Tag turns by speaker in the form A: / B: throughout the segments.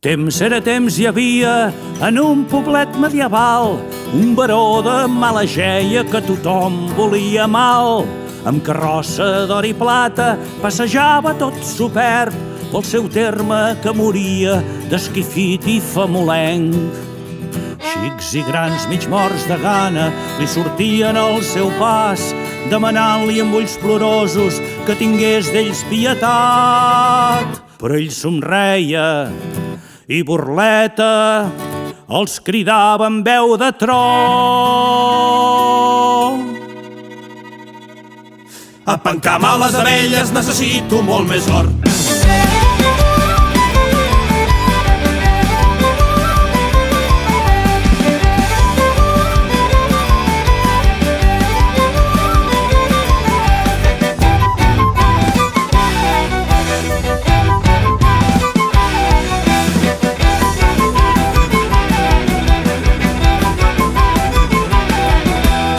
A: Temps era temps, hi havia en un poblet medieval un baró de mala geia que tothom volia mal. Amb carrossa d'or i plata passejava tot superb pel seu terme que moria d'esquifit i famolenc. Xics i grans mig morts de gana li sortien al seu pas, demanant-li amb ulls plorosos que tingués d'ells pietat. Però ell somreia i burleta els cridava amb veu de tro.
B: A pencar males abelles necessito molt més or.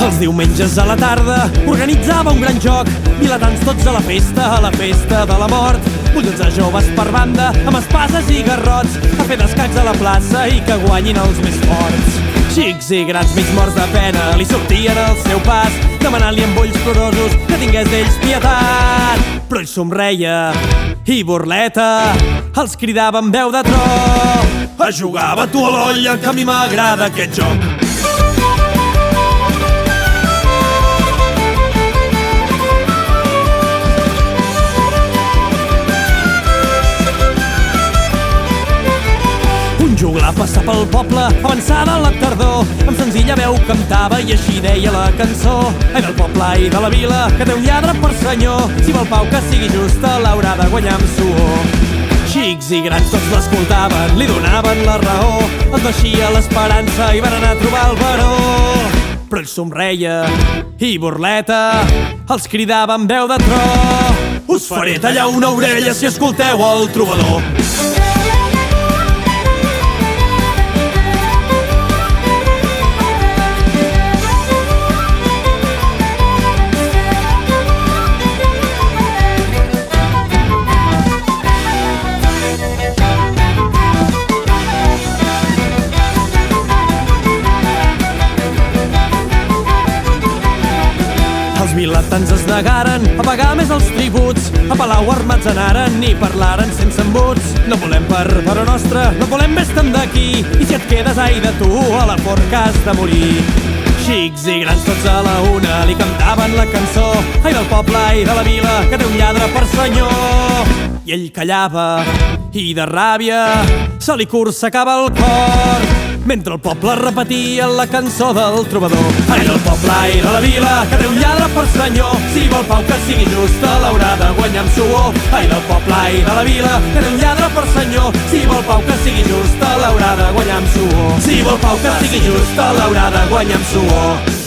B: Els diumenges a la tarda organitzava un gran joc, vilatans tots a la festa de la mort. Mullots de joves per banda, amb espases i garrots, a fer d'escacs a la plaça i que guanyin els més forts. Xics i grans mig morts de pena li sortien al seu pas, demanant-li amb ulls plorosos que tingués d'ells pietat. Però ell somreia i burleta els cridava amb veu de tro. A jugar a tu a l'olla, que a mi m'agrada aquest joc. Juglar passa pel poble, avançada la tardor, amb senzilla veu cantava i així deia la cançó. Ai del poble, ai de la vila, que té un lladre per senyor, si vol pau que sigui justa l'haurà de guanyar amb suor. Xics i grans tots l'escoltaven, li donaven la raó, els naixia l'esperança i van anar a trobar el baró. Però ell somreia i burleta els cridava amb veu de tro. Us faré tallar una orella si escolteu el trobador. Els vilatans es negaren a pagar més els tributs, a palau armats anaren i parlaren sense embuts. No volem per però nostra, no volem més tant d'aquí, i si et quedes ai de tu, a la forca has de morir. Xics i grans tots a la una li cantaven la cançó, ai del poble, ai de la vila, que té un lladre per senyor. I ell callava i de ràbia se li corsecava el cor, mentre el poble repetia la cançó del trobador. Ai del poble, ai de la vila, que té un lladre per senyor, si vol pau que sigui justa l'haurà de guanyar amb suor. Ai del poble, ai de la vila, que té un lladre per senyor, si vol pau que sigui justa l'haurà de guanyar amb suor. Si vol pau que sigui justa l'haurà de guanyar amb suor.